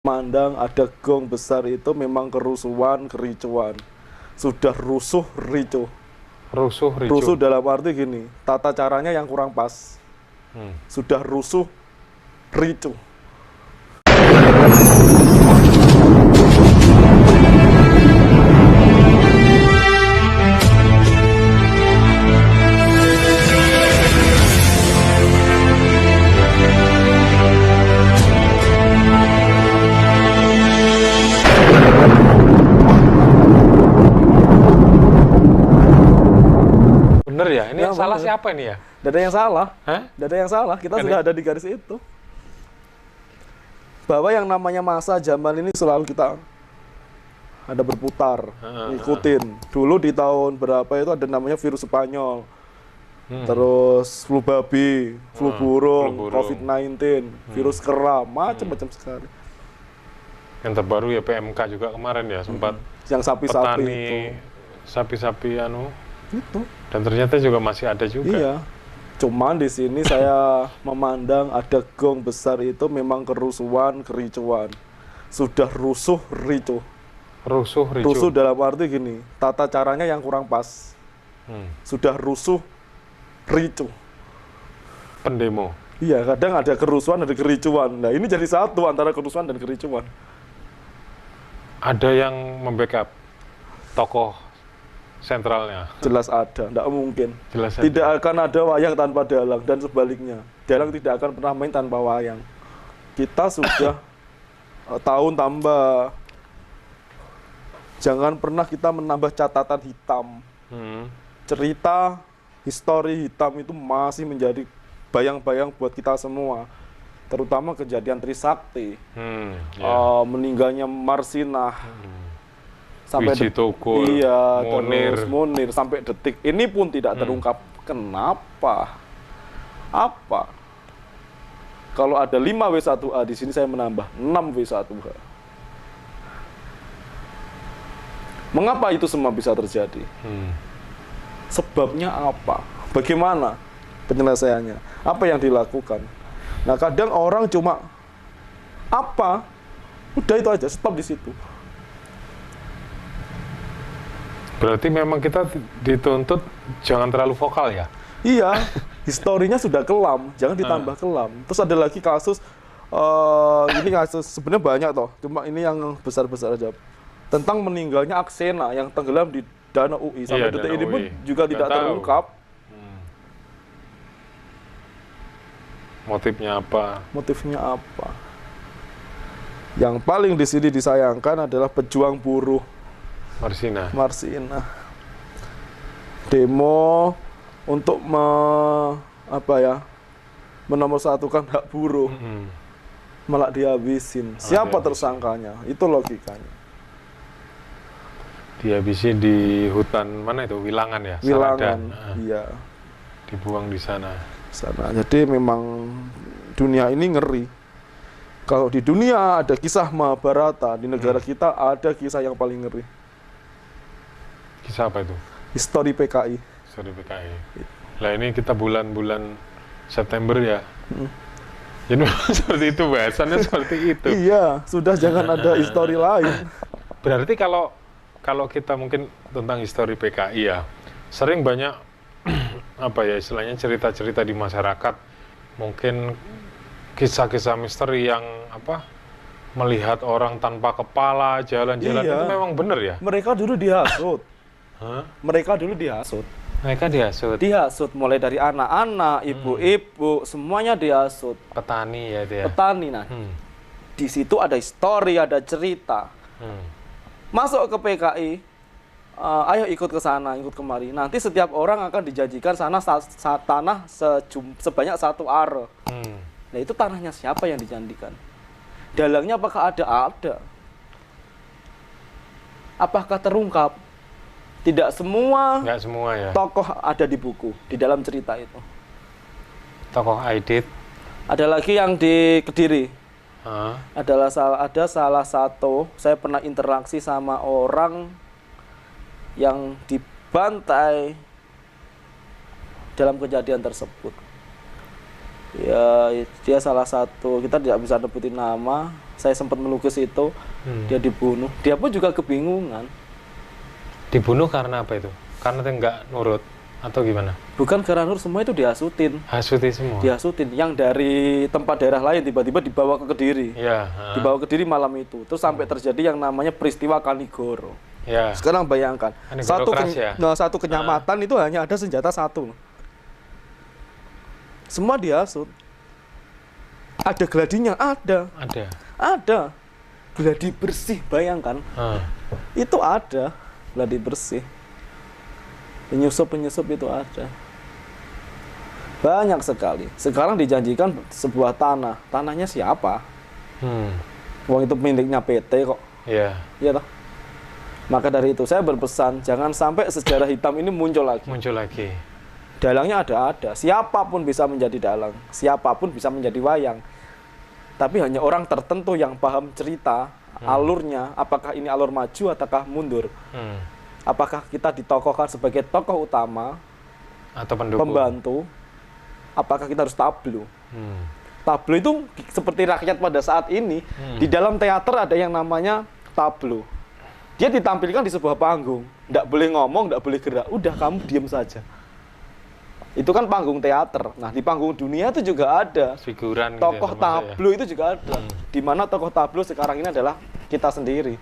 Mandang ada gong besar itu memang kerusuhan, kericuan. Sudah rusuh, ricuh. Rusuh, ricuh. Rusuh dalam arti gini, tata caranya yang kurang pas. Sudah rusuh, ricuh. Bener ya? Ini Ya, yang salah bener. siapa ini ya? Tidak ada yang salah. Hah? Tidak ada yang salah. Kita sudah ada di garis itu. Bahwa yang namanya masa zaman ini selalu kita ada berputar, ngikutin. Dulu di tahun berapa itu ada namanya virus Spanyol. Terus flu babi, flu burung, COVID-19, virus kera, macam-macam sekali. Yang terbaru ya PMK juga kemarin ya, sempat Yang sapi-sapi petani itu. sapi-sapi Itu. dan ternyata juga masih ada juga. Iya. Cuman di sini saya memandang ada gong besar itu memang kerusuhan, kericuan. Sudah rusuh, ricuh. Rusuh, ricuh. Rusuh dalam arti gini, tata caranya yang kurang pas. Sudah rusuh, ricuh. Pendemo. Iya, kadang ada kerusuhan, ada kericuan. Nah, ini jadi satu antara kerusuhan dan kericuan. Ada yang membackup tokoh sentralnya. Jelas ada, tidak mungkin. Jelas ada. Tidak akan ada wayang tanpa dalang dan sebaliknya. Dalang tidak akan pernah main tanpa wayang. Kita sudah tahun tambah. Jangan pernah kita menambah catatan hitam. Cerita, histori hitam itu masih menjadi bayang-bayang buat kita semua. Terutama kejadian Trisakti, meninggalnya Marsinah, sampai Wijitukul, iya, Munir. terus Munir sampai detik ini pun tidak terungkap. Kenapa? Apa? Kalau ada 5W1A di sini saya menambah 6W1H. Mengapa itu semua bisa terjadi? Sebabnya apa? Bagaimana penyelesaiannya? Apa yang dilakukan? Nah, kadang orang cuma apa? Udah itu aja, stop di situ. Berarti memang kita dituntut jangan terlalu vokal ya? Iya, historinya sudah kelam, jangan ditambah kelam. Terus ada lagi kasus, ini kasus sebenarnya banyak toh, cuma ini yang besar-besar aja. Tentang meninggalnya Aksena yang tenggelam di Danau UI. Sampai detik ini pun juga tidak terungkap. Motifnya apa? Motifnya apa? Yang paling di sini disayangkan adalah pejuang buruh Marsinah. Demo untuk menomorsatukan hak buruh. Malah dihabisin. Siapa tersangkanya? Itu logikanya. Dihabisi di hutan mana itu? Wilangan ya? Wilangan, Saradan. iya. Dibuang di sana. Jadi memang dunia ini ngeri. Kalau di dunia ada kisah Mahabharata, di negara kita ada kisah yang paling ngeri. Kisah apa itu? Histori PKI. Histori PKI. Lah ini kita bulan-bulan September ya. Jadi seperti itu bahasannya seperti itu. Iya, sudah jangan ada histori lain. Berarti kalau kita mungkin tentang histori PKI ya, sering banyak apa ya istilahnya cerita-cerita di masyarakat, mungkin kisah-kisah misteri yang melihat orang tanpa kepala jalan-jalan. Iya. Itu memang benar ya? Mereka dulu dihasut. Mereka dihasut. Dihasut mulai dari anak-anak, ibu-ibu, semuanya dihasut. Petani ya itu ya. Petani. Nah, di situ ada histori, ada cerita. Masuk ke PKI, ayo ikut ke sana, ikut kemari. Nanti setiap orang akan dijanjikan tanah sebanyak 1 are. Nah, itu tanahnya siapa yang dijanjikan? Dalangnya apakah ada? Ada. Apakah terungkap? Tidak semua. Nggak semua ya. Tokoh ada di buku, di dalam cerita itu. Tokoh Aidit. Ada lagi yang di Kediri. Ada salah satu, saya pernah interaksi sama orang yang dibantai dalam kejadian tersebut. Ya, dia salah satu, kita tidak bisa nyebutin nama, saya sempat melukis itu, dia dibunuh. Dia pun juga kebingungan. Dibunuh karena apa itu? Karena dia nggak nurut atau gimana? Bukan karena nurut, semua itu dihasutin. Hasuti semua? Dihasutin. Yang dari tempat daerah lain tiba-tiba dibawa ke Kediri. Ya. Dibawa ke Kediri malam itu. Terus sampai terjadi yang namanya peristiwa Kanigoro. Ya. Sekarang bayangkan, satu kecamatan itu hanya ada senjata satu. Semua dihasut. Ada gladinya? Ada. Gladi bersih, bayangkan. Itu ada. Gladi bersih. Penyusup itu ada. Banyak sekali. Sekarang dijanjikan sebuah tanah. Tanahnya siapa? Uang itu miliknya PT kok. Iya. Iya toh? Maka dari itu saya berpesan, jangan sampai sejarah hitam ini muncul lagi. Dalangnya ada. Siapapun bisa menjadi dalang. Siapapun bisa menjadi wayang. Tapi hanya orang tertentu yang paham cerita, alurnya, apakah ini alur maju ataukah mundur. Apakah kita ditokohkan sebagai tokoh utama atau pendukung, pembantu, apakah kita harus tablo. Tablo itu seperti rakyat pada saat ini, di dalam teater ada yang namanya tablo. Dia ditampilkan di sebuah panggung, nggak boleh ngomong, nggak boleh gerak, udah kamu diam saja. Itu kan panggung teater. Nah, di panggung dunia itu juga ada figuran tokoh gitu, tablo itu juga ada. Di mana tokoh tablo sekarang ini adalah kita sendiri.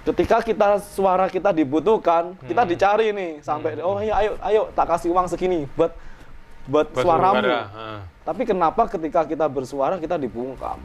Ketika suara kita dibutuhkan, kita dicari nih sampai oh iya ayo tak kasih uang segini buat suaramu. Tapi kenapa ketika kita bersuara kita dibungkam?